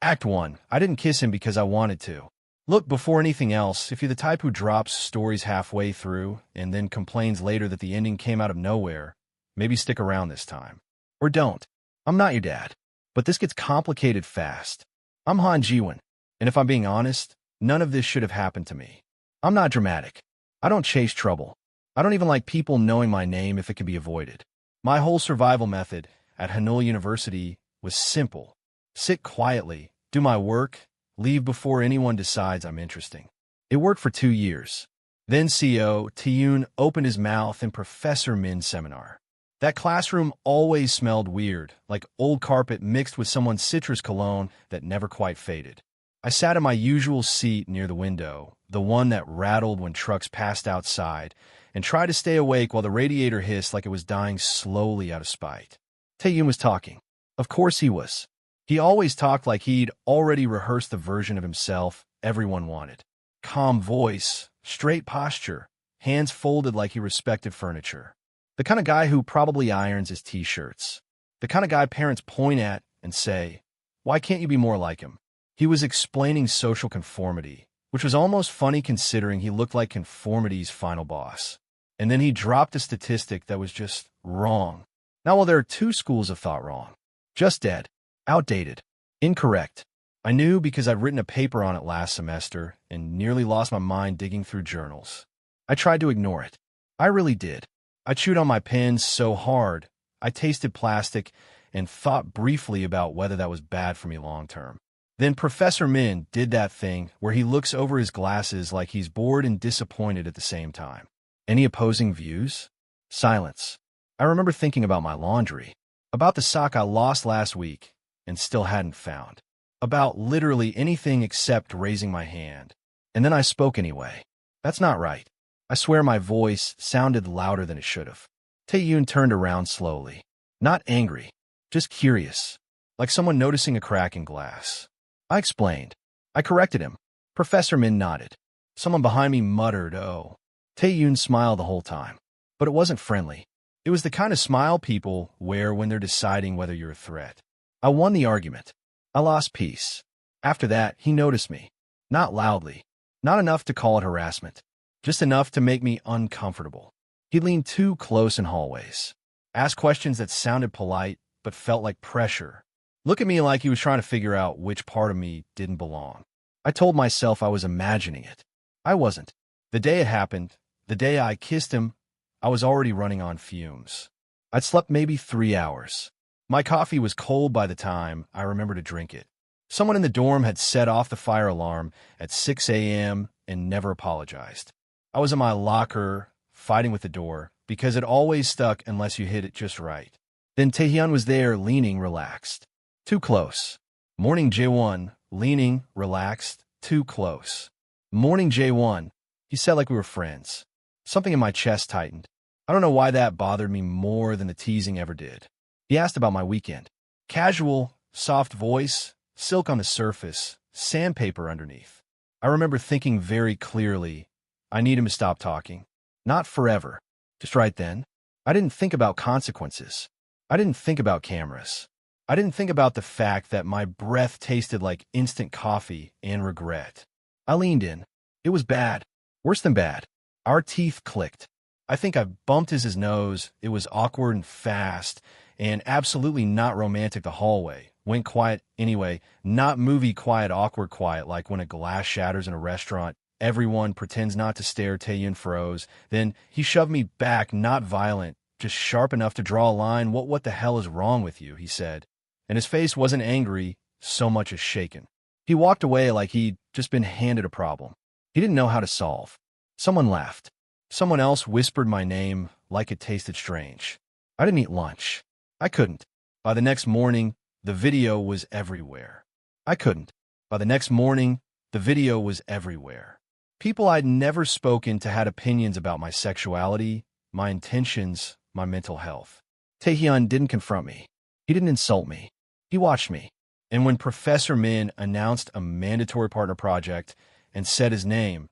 Act 1. I didn't kiss him because I wanted to. Look, before anything else, if you're the type who drops stories halfway through and then complains later that the ending came out of nowhere, maybe stick around this time. Or don't. I'm not your dad. But this gets complicated fast. I'm Han Jiwon, and if I'm being honest, none of this should have happened to me. I'm not dramatic. I don't chase trouble. I don't even like people knowing my name if it can be avoided. My whole survival method at Hanoi University was simple. Sit quietly, do my work, leave before anyone decides I'm interesting. It worked for 2 years. Then CO Taeyoon opened his mouth in Professor Min's seminar. That classroom always smelled weird, like old carpet mixed with someone's citrus cologne that never quite faded. I sat in my usual seat near the window, the one that rattled when trucks passed outside, and tried to stay awake while the radiator hissed like it was dying slowly out of spite. Taeyoon was talking. Of course he was. He always talked like he'd already rehearsed the version of himself everyone wanted. Calm voice, straight posture, hands folded like he respected furniture. The kind of guy who probably irons his t-shirts. The kind of guy parents point at and say, "Why can't you be more like him?" He was explaining social conformity, which was almost funny considering he looked like conformity's final boss. And then he dropped a statistic that was just wrong. Now, well, there are 2 schools of thought wrong. Just dead. Outdated. Incorrect. I knew because I'd written a paper on it last semester and nearly lost my mind digging through journals. I tried to ignore it. I really did. I chewed on my pen so hard, I tasted plastic and thought briefly about whether that was bad for me long term. Then Professor Min did that thing where he looks over his glasses like he's bored and disappointed at the same time. Any opposing views? Silence. I remember thinking about my laundry, about the sock I lost last week and still hadn't found, about literally anything except raising my hand. And then I spoke anyway. That's not right. I swear my voice sounded louder than it should have. Taeyoon turned around slowly. Not angry, just curious, like someone noticing a crack in glass. I explained. I corrected him. Professor Min nodded. Someone behind me muttered, "Oh." Taeyoon smiled the whole time. But it wasn't friendly. It was the kind of smile people wear when they're deciding whether you're a threat. I won the argument. I lost peace. After that, he noticed me. Not loudly. Not enough to call it harassment. Just enough to make me uncomfortable. He leaned too close in hallways. Asked questions that sounded polite, but felt like pressure. Looked at me like he was trying to figure out which part of me didn't belong. I told myself I was imagining it. I wasn't. The day it happened, the day I kissed him, I was already running on fumes. I'd slept maybe 3 hours. My coffee was cold by the time I remembered to drink it. Someone in the dorm had set off the fire alarm at 6 a.m. and never apologized. I was in my locker, fighting with the door, because it always stuck unless you hit it just right. Then Taehyun was there, leaning, relaxed. Too close. Morning Jae-won, leaning, relaxed, too close. Morning Jae-won, he said like we were friends. Something in my chest tightened. I don't know why that bothered me more than the teasing ever did. He asked about my weekend. Casual, soft voice, silk on the surface, sandpaper underneath. I remember thinking very clearly, I need him to stop talking. Not forever. Just right then. I didn't think about consequences. I didn't think about cameras. I didn't think about the fact that my breath tasted like instant coffee and regret. I leaned in. It was bad. Worse than bad. Our teeth clicked. I think I bumped his nose. It was awkward and fast, and absolutely not romantic. The hallway went quiet anyway, not movie quiet, awkward quiet, like when a glass shatters in a restaurant. Everyone pretends not to stare. Taeyoon froze. Then he shoved me back, not violent, just sharp enough to draw a line. What the hell is wrong with you?" he said. And his face wasn't angry so much as shaken. He walked away like he'd just been handed a problem he didn't know how to solve. Someone laughed. Someone else whispered my name like it tasted strange. I didn't eat lunch. I couldn't. By the next morning, the video was everywhere. I couldn't. By the next morning, the video was everywhere. People I'd never spoken to had opinions about my sexuality, my intentions, my mental health. Taehyun didn't confront me. He didn't insult me. He watched me. And when Professor Min announced a mandatory partner project and said his name,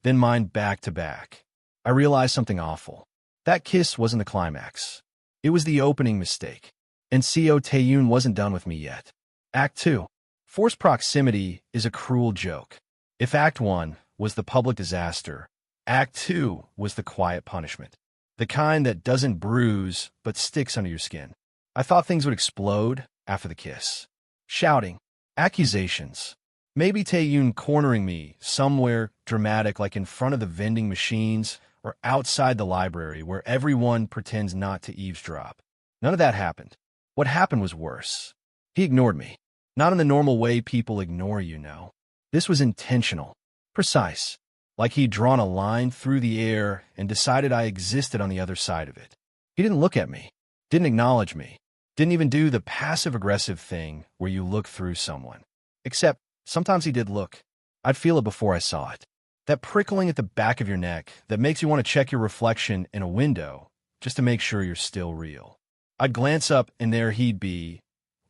then mine back to back, I realized something awful. That kiss wasn't the climax. It was the opening mistake. And CO Taeyoon wasn't done with me yet. Act 2. Forced proximity is a cruel joke. If Act 1 was the public disaster, Act 2 was the quiet punishment. The kind that doesn't bruise, but sticks under your skin. I thought things would explode after the kiss. Shouting, accusations. Maybe Taeyun cornering me somewhere dramatic like in front of the vending machines or outside the library where everyone pretends not to eavesdrop. None of that happened. What happened was worse. He ignored me. Not in the normal way people ignore you, no. This was intentional. Precise. Like he'd drawn a line through the air and decided I existed on the other side of it. He didn't look at me. Didn't acknowledge me. Didn't even do the passive-aggressive thing where you look through someone. Except, sometimes he did look. I'd feel it before I saw it. That prickling at the back of your neck that makes you want to check your reflection in a window just to make sure you're still real. I'd glance up and there he'd be,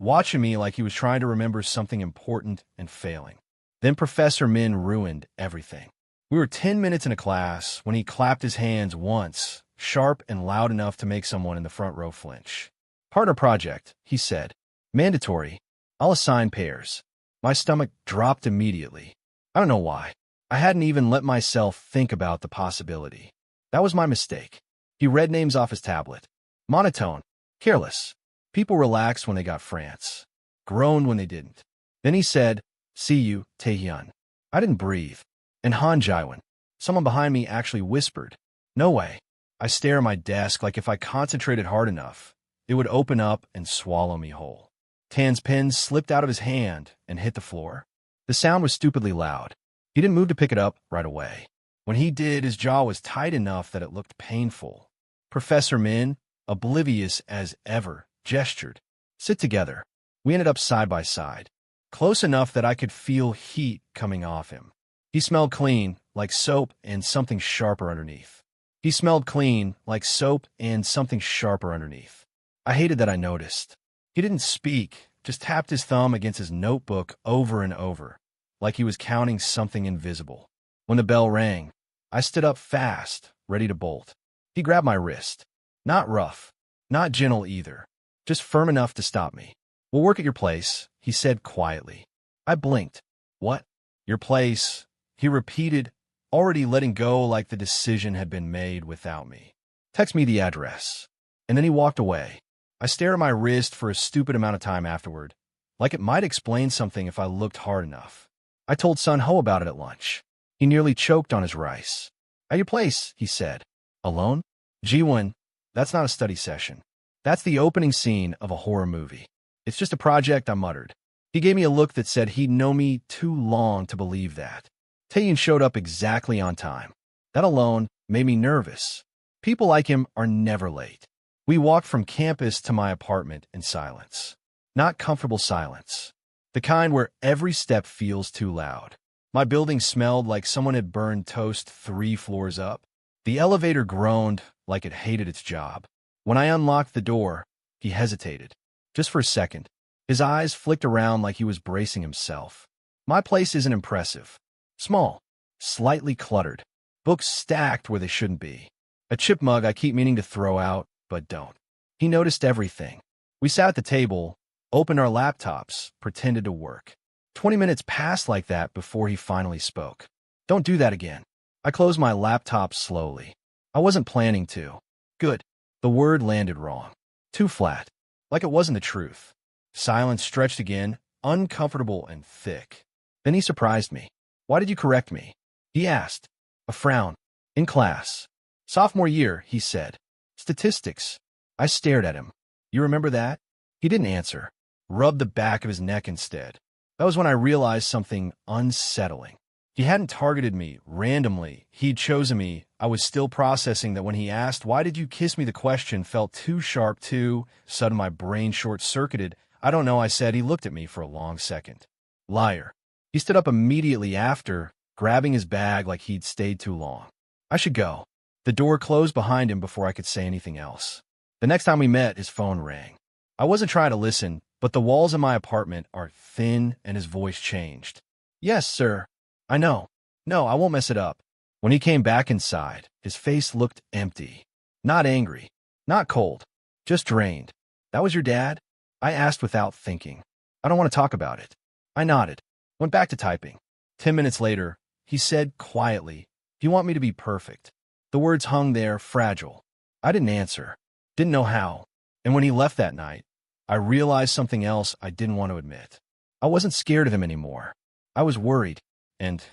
watching me like he was trying to remember something important and failing. Then Professor Min ruined everything. We were 10 minutes in a class when he clapped his hands once, sharp and loud enough to make someone in the front row flinch. Partner project, he said. Mandatory. I'll assign pairs. My stomach dropped immediately. I don't know why. I hadn't even let myself think about the possibility. That was my mistake. He read names off his tablet. Monotone. Careless. People relaxed when they got France. Groaned when they didn't. Then he said, "See you, Taehyun." I didn't breathe. And Han Jaiwan. Someone behind me actually whispered, "No way." I stare at my desk like if I concentrated hard enough, it would open up and swallow me whole. Tan's pen slipped out of his hand and hit the floor. The sound was stupidly loud. He didn't move to pick it up right away. When he did, his jaw was tight enough that it looked painful. Professor Min, oblivious as ever, gestured. "Sit together." We ended up side by side, close enough that I could feel heat coming off him. He smelled clean, like soap and something sharper underneath. He smelled clean, like soap and something sharper underneath. I hated that I noticed. He didn't speak, just tapped his thumb against his notebook over and over, like he was counting something invisible. When the bell rang, I stood up fast, ready to bolt. He grabbed my wrist. Not rough, not gentle either, just firm enough to stop me. "We'll work at your place," he said quietly. I blinked. "What? Your place?" He repeated, already letting go like the decision had been made without me. "Text me the address." And then he walked away. I stared at my wrist for a stupid amount of time afterward, like it might explain something if I looked hard enough. I told Sun Ho about it at lunch. He nearly choked on his rice. "At your place," he said. "Alone?" "Ji-won, that's not a study session. That's the opening scene of a horror movie. It's just a project," I muttered. He gave me a look that said he'd known me too long to believe that. Taeyun showed up exactly on time. That alone made me nervous. People like him are never late. We walked from campus to my apartment in silence. Not comfortable silence. The kind where every step feels too loud. My building smelled like someone had burned toast 3 floors up. The elevator groaned like it hated its job. When I unlocked the door, he hesitated. Just for a second. His eyes flicked around like he was bracing himself. My place isn't impressive. Small. Slightly cluttered. Books stacked where they shouldn't be. A chip mug I keep meaning to throw out, but don't. He noticed everything. We sat at the table, opened our laptops, pretended to work. 20 minutes passed like that before he finally spoke. "Don't do that again." I closed my laptop slowly. I wasn't planning to. Good. The word landed wrong. Too flat. Like it wasn't the truth. Silence stretched again, uncomfortable and thick. Then he surprised me. "Why did you correct me?" he asked. A frown. "In class. Sophomore year," he said. "Statistics." I stared at him. "You remember that?" He didn't answer. Rubbed the back of his neck instead. That was when I realized something unsettling. He hadn't targeted me randomly. He'd chosen me. I was still processing that when he asked, "Why did you kiss me?" the question felt too sharp, too sudden. My brain short-circuited. "I don't know," I said. He looked at me for a long second. Liar. He stood up immediately after, grabbing his bag like he'd stayed too long. I should go. The door closed behind him before I could say anything else. The next time we met, his phone rang. I wasn't trying to listen, but the walls in my apartment are thin and his voice changed. "Yes, sir. I know. No, I won't mess it up." When he came back inside, his face looked empty. Not angry. Not cold. Just drained. "That was your dad?" I asked without thinking. "I don't want to talk about it." I nodded, went back to typing. 10 minutes later, he said quietly, "Do you want me to be perfect?" The words hung there, fragile. I didn't answer, didn't know how. And when he left that night, I realized something else I didn't want to admit. I wasn't scared of him anymore. I was worried, and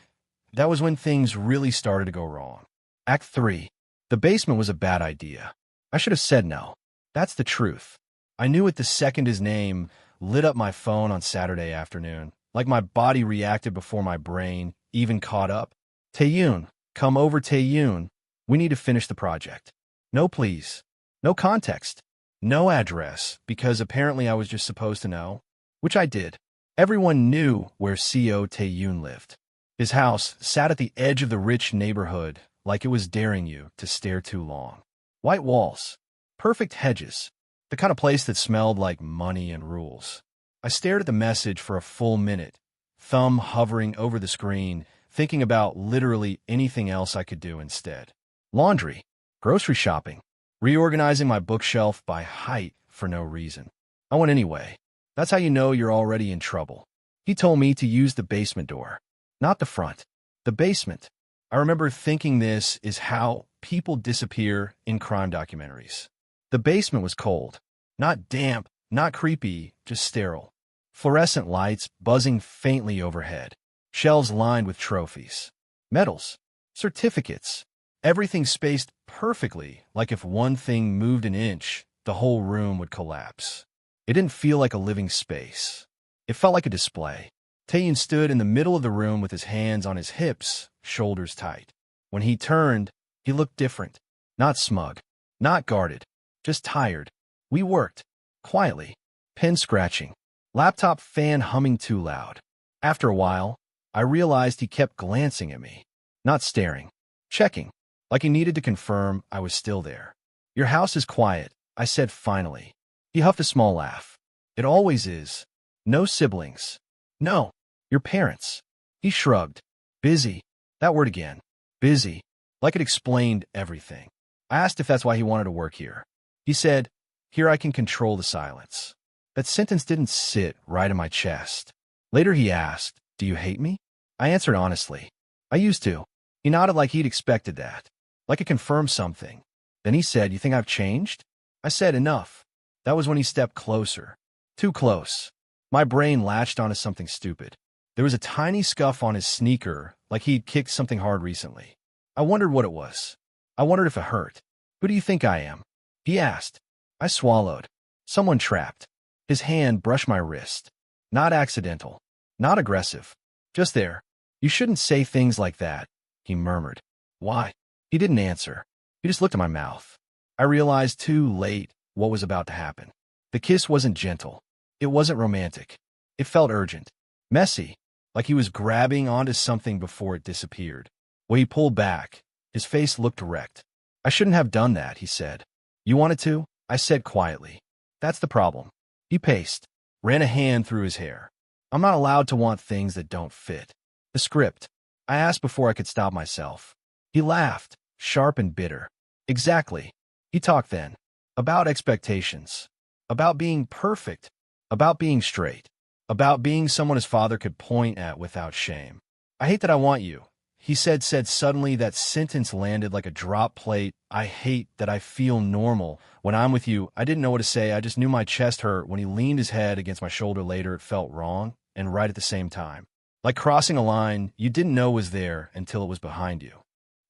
that was when things really started to go wrong. Act 3. The basement was a bad idea. I should have said no. That's the truth. I knew it the second his name lit up my phone on Saturday afternoon, like my body reacted before my brain even caught up. "Taeyun, come over, Taeyun. We need to finish the project." No please. No context. No address, because apparently I was just supposed to know, which I did. Everyone knew where CO Taeyun lived. His house sat at the edge of the rich neighborhood, like it was daring you to stare too long. White walls, perfect hedges, the kind of place that smelled like money and rules. I stared at the message for a full minute, thumb hovering over the screen, thinking about literally anything else I could do instead. Laundry, grocery shopping, reorganizing my bookshelf by height for no reason. I went anyway. That's how you know you're already in trouble. He told me to use the basement door, not the front. The basement. I remember thinking this is how people disappear in crime documentaries. The basement was cold. Not damp, not creepy, just sterile. Fluorescent lights buzzing faintly overhead. Shelves lined with trophies. Medals. Certificates. Everything spaced perfectly, like if one thing moved an inch, the whole room would collapse. It didn't feel like a living space. It felt like a display. Taeyun stood in the middle of the room with his hands on his hips, shoulders tight. When he turned, he looked different. Not smug. Not guarded. Just tired. We worked. Quietly. Pen scratching. Laptop fan humming too loud. After a while, I realized he kept glancing at me. Not staring. Checking. Like he needed to confirm I was still there. "Your house is quiet," I said finally. He huffed a small laugh. "It always is. No siblings." "No. Your parents." He shrugged. "Busy." That word again. Busy. Like it explained everything. I asked if that's why he wanted to work here. He said, "Here I can control the silence." That sentence didn't sit right in my chest. Later he asked, "Do you hate me?" I answered honestly. "I used to." He nodded like he'd expected that. Like it confirmed something. Then he said, "You think I've changed?" I said, "Enough." That was when he stepped closer. Too close. My brain latched onto something stupid. There was a tiny scuff on his sneaker, like he'd kicked something hard recently. I wondered what it was. I wondered if it hurt. "Who do you think I am?" he asked. I swallowed. Someone trapped. His hand brushed my wrist. Not accidental. Not aggressive. Just there. "You shouldn't say things like that," he murmured. "Why?" He didn't answer. He just looked at my mouth. I realized too late what was about to happen. The kiss wasn't gentle. It wasn't romantic. It felt urgent. Messy. Like he was grabbing onto something before it disappeared. When he pulled back, his face looked wrecked. "I shouldn't have done that," he said. "You wanted to?" I said quietly. "That's the problem." He paced, ran a hand through his hair. "I'm not allowed to want things that don't fit." "The script." I asked before I could stop myself. He laughed, sharp and bitter. "Exactly." He talked then. About expectations. About being perfect. About being straight. About being someone his father could point at without shame. "I hate that I want you," he said suddenly. That sentence landed like a drop plate. "I hate that I feel normal when I'm with you." I didn't know what to say. I just knew my chest hurt. When he leaned his head against my shoulder later, it felt wrong and right at the same time. Like crossing a line you didn't know was there until it was behind you.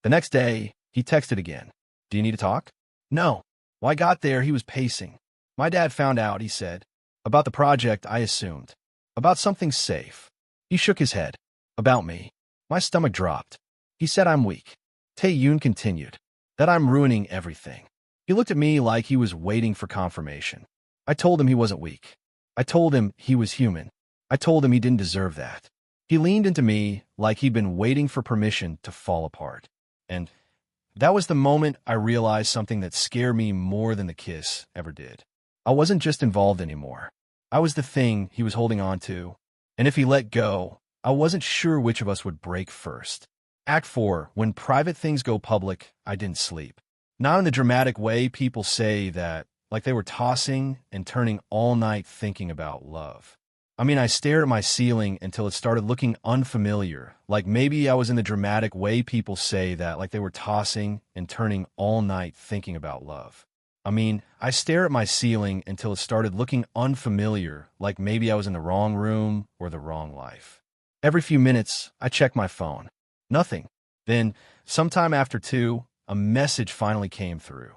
The next day, he texted again. "Do you need to talk?" "No." When I got there, he was pacing. "My dad found out," he said. "About the project, I assumed. About something safe." He shook his head. "About me." My stomach dropped. He said I'm weak. Taeyun continued. "That I'm ruining everything." He looked at me like he was waiting for confirmation. I told him he wasn't weak. I told him he was human. I told him he didn't deserve that. He leaned into me like he'd been waiting for permission to fall apart. And that was the moment I realized something that scared me more than the kiss ever did. I wasn't just involved anymore. I was the thing he was holding on to. And if he let go, I wasn't sure which of us would break first. Act 4. When private things go public, I didn't sleep. Not in the dramatic way people say that, like they were tossing and turning all night thinking about love. I stared at my ceiling until it started looking unfamiliar, like maybe I was in the dramatic way people say that, like they were tossing and turning all night thinking about love. I stared at my ceiling until it started looking unfamiliar, like maybe I was in the wrong room or the wrong life. Every few minutes, I checked my phone. Nothing. Then, sometime after 2, a message finally came through.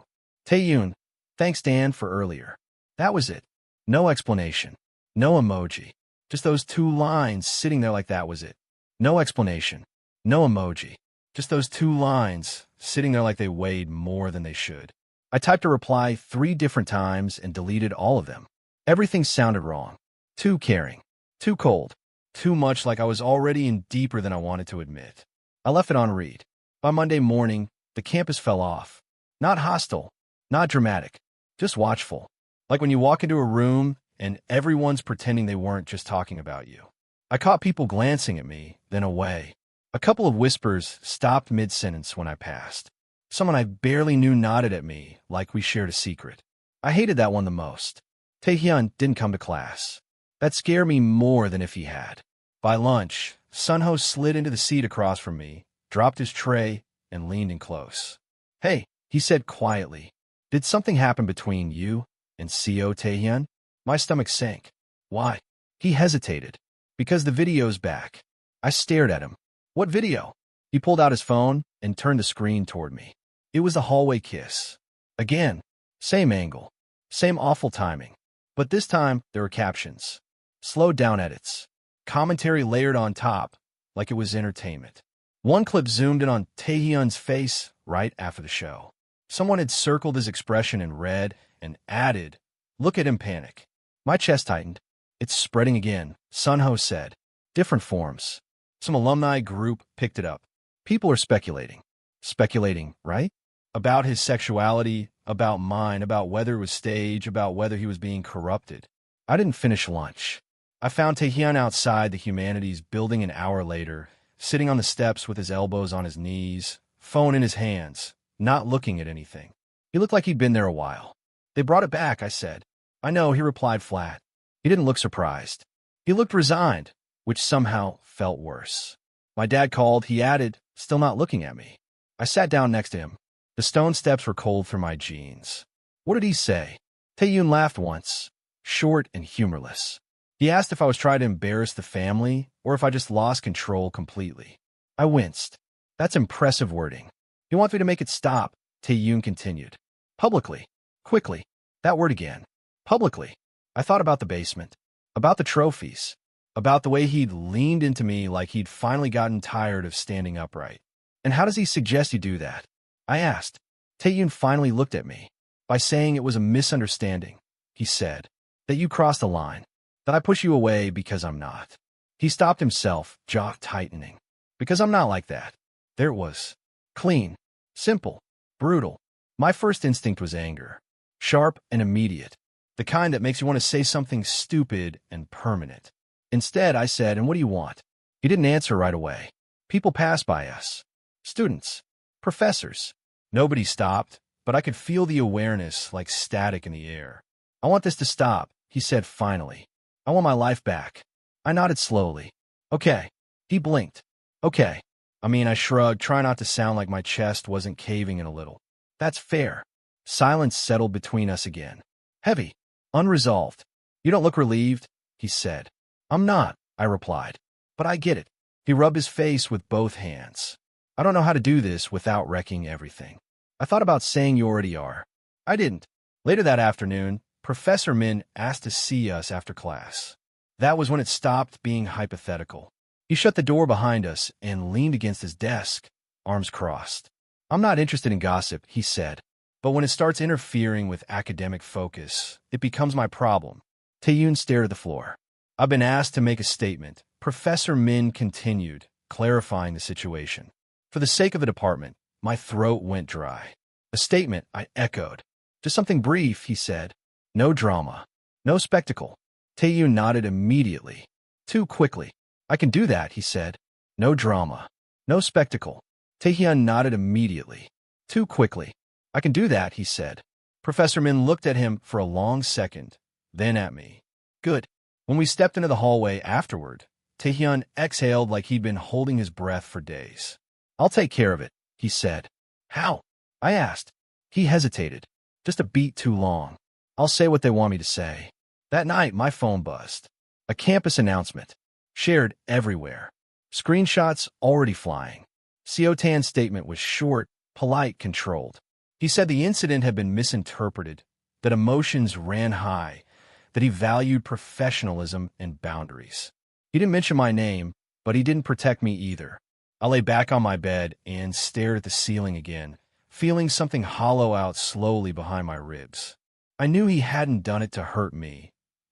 Taeyoon, thanks Dan for earlier. That was it. No explanation. No emoji. Just those 2 lines sitting there like that was it. No explanation. No emoji. Just those 2 lines sitting there like they weighed more than they should. I typed a reply 3 different times and deleted all of them. Everything sounded wrong. Too caring. Too cold. Too much like I was already in deeper than I wanted to admit. I left it on read. By Monday morning, the campus fell off. Not hostile. Not dramatic. Just watchful. Like when you walk into a room and everyone's pretending they weren't just talking about you. I caught people glancing at me, then away. A couple of whispers stopped mid-sentence when I passed. Someone I barely knew nodded at me, like we shared a secret. I hated that one the most. Taehyun didn't come to class. That scared me more than if he had. By lunch, Sunho slid into the seat across from me, dropped his tray, and leaned in close. Hey, he said quietly. Did something happen between you and CO Taehyun? My stomach sank. Why? He hesitated. Because the video's back. I stared at him. What video? He pulled out his phone and turned the screen toward me. It was the hallway kiss. Again, same angle, same awful timing. But this time, there were captions. Slowed down edits. Commentary layered on top, like it was entertainment. One clip zoomed in on Taehyun's face right after the show. Someone had circled his expression in red and added, "Look at him panic." My chest tightened. It's spreading again, Sunho said. Different forms. Some alumni group picked it up. People are speculating. Speculating, right? About his sexuality, about mine, about whether it was stage, about whether he was being corrupted. I didn't finish lunch. I found Taehyun outside the Humanities building an hour later, sitting on the steps with his elbows on his knees, phone in his hands, not looking at anything. He looked like he'd been there a while. They brought it back, I said. I know, he replied flat. He didn't look surprised. He looked resigned, which somehow felt worse. My dad called, he added, still not looking at me. I sat down next to him. The stone steps were cold through my jeans. What did he say? Taeyoon laughed once, short and humorless. He asked if I was trying to embarrass the family or if I just lost control completely. I winced. That's impressive wording. He wants me to make it stop, Taeyoon continued. Publicly. Quickly. That word again. Publicly. I thought about the basement. About the trophies. About the way he'd leaned into me like he'd finally gotten tired of standing upright. And how does he suggest you do that? I asked. Taeyoon finally looked at me. By saying it was a misunderstanding, he said. That you crossed the line. That I push you away because I'm not. He stopped himself, jaw tightening. Because I'm not like that. There it was. Clean. Simple. Brutal. My first instinct was anger. Sharp and immediate. The kind that makes you want to say something stupid and permanent. Instead, I said, and what do you want? He didn't answer right away. People passed by us. Students. Professors. Nobody stopped, but I could feel the awareness like static in the air. I want this to stop, he said finally. I want my life back. I nodded slowly. Okay. He blinked. Okay. I shrugged, trying not to sound like my chest wasn't caving in a little. That's fair. Silence settled between us again. Heavy. Unresolved. You don't look relieved, he said. I'm not, I replied. But I get it. He rubbed his face with both hands. I don't know how to do this without wrecking everything. I thought about saying you already are. I didn't. Later that afternoon, Professor Min asked to see us after class. That was when it stopped being hypothetical. He shut the door behind us and leaned against his desk, arms crossed. I'm not interested in gossip, he said. But when it starts interfering with academic focus, it becomes my problem. Taeyoon stared at the floor. I've been asked to make a statement. Professor Min continued, clarifying the situation. For the sake of the department, my throat went dry. A statement, I echoed. Just something brief, he said. No drama. No spectacle. Taeyoon nodded immediately. Too quickly. I can do that, he said. No drama. No spectacle. Taehyun nodded immediately. Too quickly. I can do that, he said. Professor Min looked at him for a long second, then at me. Good. When we stepped into the hallway afterward, Taehyun exhaled like he'd been holding his breath for days. "I'll take care of it," he said. "How?" I asked. He hesitated. "Just a beat too long. I'll say what they want me to say." That night, my phone buzzed. A campus announcement. Shared everywhere. Screenshots already flying. Seotan's statement was short, polite, controlled. He said the incident had been misinterpreted, that emotions ran high, that he valued professionalism and boundaries. He didn't mention my name, but he didn't protect me either. I lay back on my bed and stared at the ceiling again, feeling something hollow out slowly behind my ribs. I knew he hadn't done it to hurt me,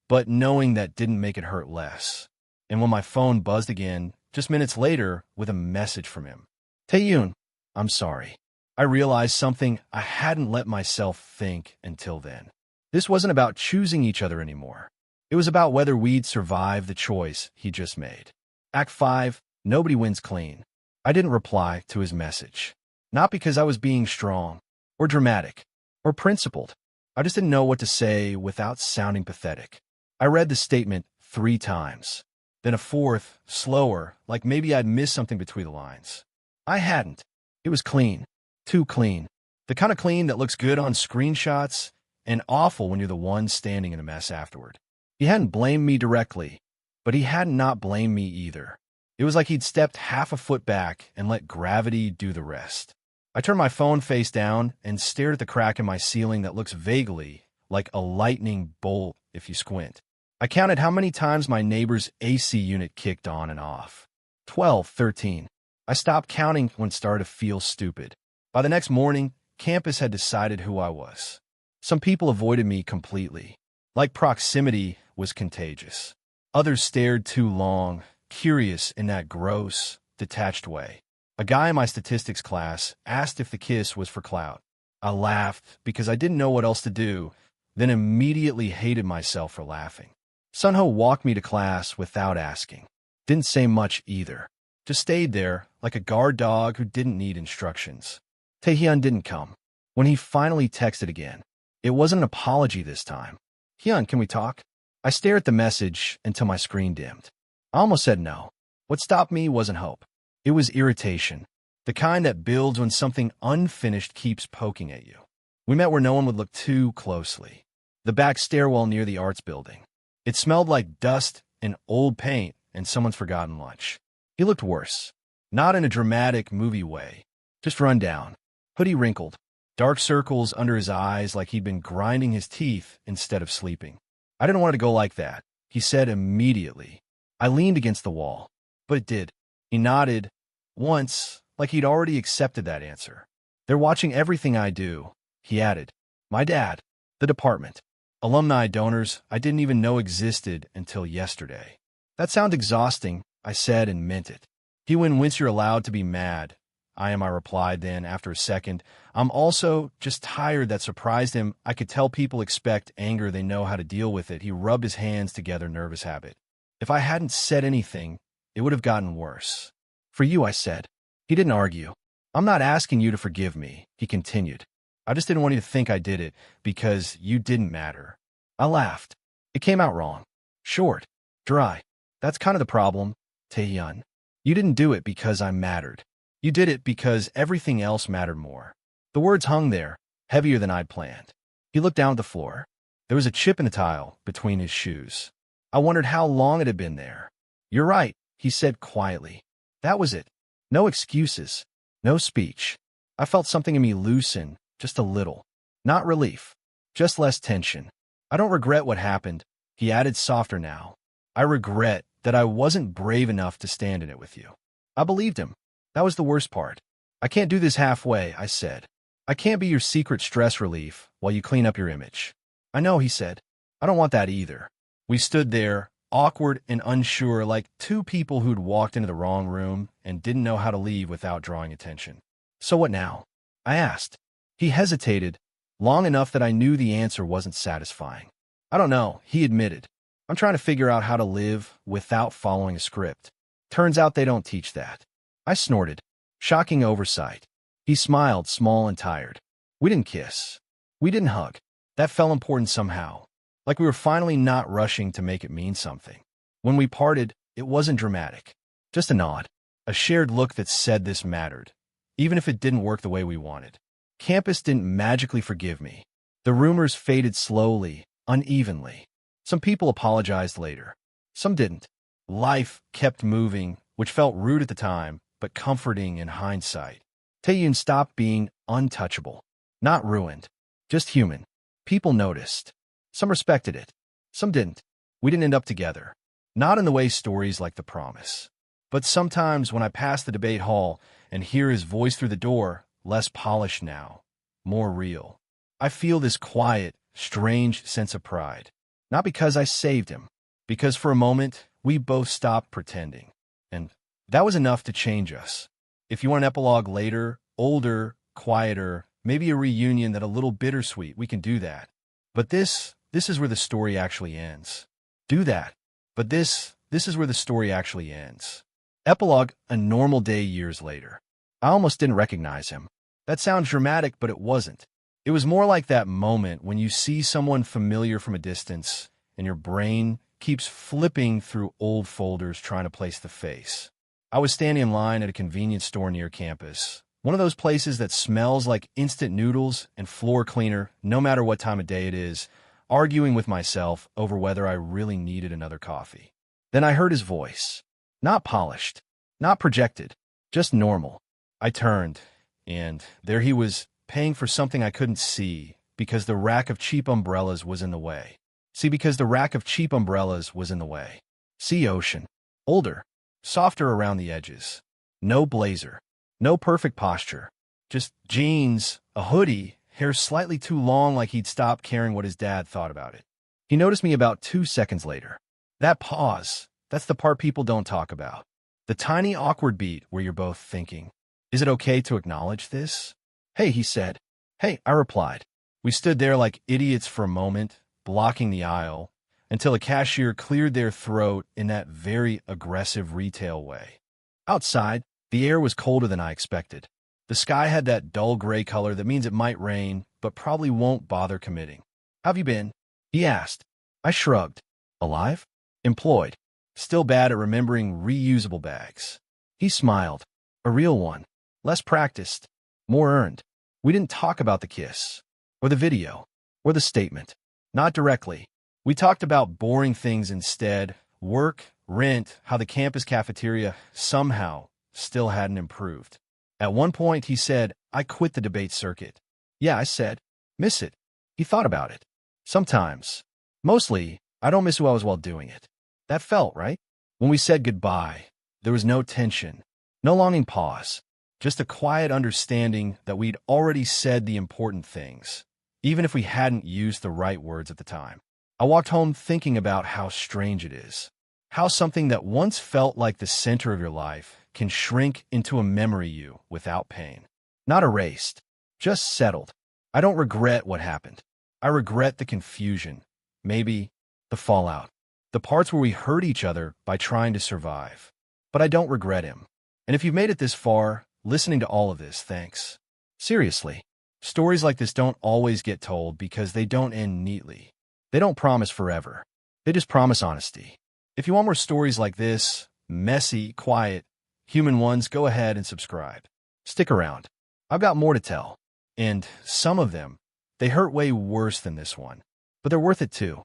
but knowing that didn't make it hurt less. And when my phone buzzed again, just minutes later, with a message from him. "Taehyun, I'm sorry." I realized something I hadn't let myself think until then. This wasn't about choosing each other anymore. It was about whether we'd survive the choice he just made. Act 5, nobody wins clean. I didn't reply to his message. Not because I was being strong, or dramatic, or principled. I just didn't know what to say without sounding pathetic. I read the statement 3 times. Then a fourth, slower, like maybe I'd missed something between the lines. I hadn't. It was clean. Too clean. The kind of clean that looks good on screenshots and awful when you're the one standing in a mess afterward. He hadn't blamed me directly, but he had not blamed me either. It was like he'd stepped half a foot back and let gravity do the rest. I turned my phone face down and stared at the crack in my ceiling that looks vaguely like a lightning bolt if you squint. I counted how many times my neighbor's AC unit kicked on and off. 12, 13. I stopped counting when it started to feel stupid. By the next morning, campus had decided who I was. Some people avoided me completely. Like proximity was contagious. Others stared too long, curious in that gross, detached way. A guy in my statistics class asked if the kiss was for clout. I laughed because I didn't know what else to do, then immediately hated myself for laughing. Sunho walked me to class without asking. Didn't say much either. Just stayed there like a guard dog who didn't need instructions. Taehyun didn't come. When he finally texted again, it wasn't an apology this time. "Hyun, can we talk?" I stared at the message until my screen dimmed. I almost said no. What stopped me wasn't hope. It was irritation, the kind that builds when something unfinished keeps poking at you. We met where no one would look too closely. The back stairwell near the arts building. It smelled like dust and old paint and someone's forgotten lunch. He looked worse. Not in a dramatic movie way. Just run down. Hoodie wrinkled. Dark circles under his eyes like he'd been grinding his teeth instead of sleeping. "I didn't want it to go like that," he said immediately. I leaned against the wall. But it did. He nodded. Once, like he'd already accepted that answer. "They're watching everything I do," he added. "My dad. The department. Alumni donors I didn't even know existed until yesterday." "That sounds exhausting," I said and meant it. "He wouldn't once you're allowed to be mad." I replied then, after a second. "I'm also just tired." That surprised him. I could tell people expect anger, they know how to deal with it. He rubbed his hands together, nervous habit. If I hadn't said anything, it would have gotten worse. "For you," I said. He didn't argue. "I'm not asking you to forgive me," he continued. "I just didn't want you to think I did it because you didn't matter." I laughed. It came out wrong. Short. Dry. "That's kind of the problem, Taehyun. You didn't do it because I mattered. You did it because everything else mattered more." The words hung there, heavier than I'd planned. He looked down at the floor. There was a chip in the tile between his shoes. I wondered how long it had been there. "You're right," he said quietly. That was it. No excuses. No speech. I felt something in me loosen, just a little. Not relief. Just less tension. "I don't regret what happened," he added softer now. "I regret that I wasn't brave enough to stand in it with you." I believed him. That was the worst part. "I can't do this halfway," I said. "I can't be your secret stress relief while you clean up your image." "I know," he said. "I don't want that either." We stood there, awkward and unsure, like two people who'd walked into the wrong room and didn't know how to leave without drawing attention. "So what now?" I asked. He hesitated, long enough that I knew the answer wasn't satisfying. "I don't know," he admitted. "I'm trying to figure out how to live without following a script. Turns out they don't teach that." I snorted. Shocking oversight. He smiled, small and tired. We didn't kiss. We didn't hug. That felt important somehow. Like we were finally not rushing to make it mean something. When we parted, it wasn't dramatic. Just a nod. A shared look that said this mattered, even if it didn't work the way we wanted. Campus didn't magically forgive me. The rumors faded slowly, unevenly. Some people apologized later. Some didn't. Life kept moving, which felt rude at the time, but comforting in hindsight. Taeyun stopped being untouchable. Not ruined. Just human. People noticed. Some respected it. Some didn't. We didn't end up together. Not in the way stories like The Promise. But sometimes when I pass the debate hall and hear his voice through the door, less polished now, more real, I feel this quiet, strange sense of pride. Not because I saved him, because for a moment, we both stopped pretending. And that was enough to change us. If you want an epilogue later, older, quieter, maybe a reunion that a little bittersweet, we can do that. But this is where the story actually ends. Do that. But this is where the story actually ends. Epilogue, a normal day years later. I almost didn't recognize him. That sounds dramatic, but it wasn't. It was more like that moment when you see someone familiar from a distance and your brain keeps flipping through old folders trying to place the face. I was standing in line at a convenience store near campus. One of those places that smells like instant noodles and floor cleaner no matter what time of day it is, arguing with myself over whether I really needed another coffee. Then I heard his voice. Not polished, not projected, just normal. I turned, and there he was, paying for something I couldn't see because the rack of cheap umbrellas was in the way. Because the rack of cheap umbrellas was in the way. See ocean. Older, softer around the edges. No blazer. No perfect posture. Just jeans, a hoodie, hair slightly too long like he'd stopped caring what his dad thought about it. He noticed me about 2 seconds later. That pause, that's the part people don't talk about. The tiny awkward beat where you're both thinking, is it okay to acknowledge this? Hey, he said. Hey, I replied. We stood there like idiots for a moment, blocking the aisle, until a cashier cleared their throat in that very aggressive retail way. Outside, the air was colder than I expected. The sky had that dull gray color that means it might rain, but probably won't bother committing. How have you been? He asked. I shrugged. Alive? Employed. Still bad at remembering reusable bags. He smiled. A real one. Less practiced. More earned. We didn't talk about the kiss, or the video, or the statement. Not directly. We talked about boring things instead. Work, rent, how the campus cafeteria somehow still hadn't improved. At one point, he said, I quit the debate circuit. Yeah, I said, miss it. He thought about it. Sometimes. Mostly, I don't miss who I was while doing it. That felt right. When we said goodbye, there was no tension, no longing pause, just a quiet understanding that we'd already said the important things, even if we hadn't used the right words at the time. I walked home thinking about how strange it is, how something that once felt like the center of your life can shrink into a memory you without pain. Not erased, just settled. I don't regret what happened. I regret the confusion, maybe the fallout, the parts where we hurt each other by trying to survive. But I don't regret him. And if you've made it this far, listening to all of this, thanks. Seriously, stories like this don't always get told because they don't end neatly. They don't promise forever. They just promise honesty. If you want more stories like this, messy, quiet, human ones, go ahead and subscribe. Stick around. I've got more to tell. And some of them, they hurt way worse than this one. But they're worth it too.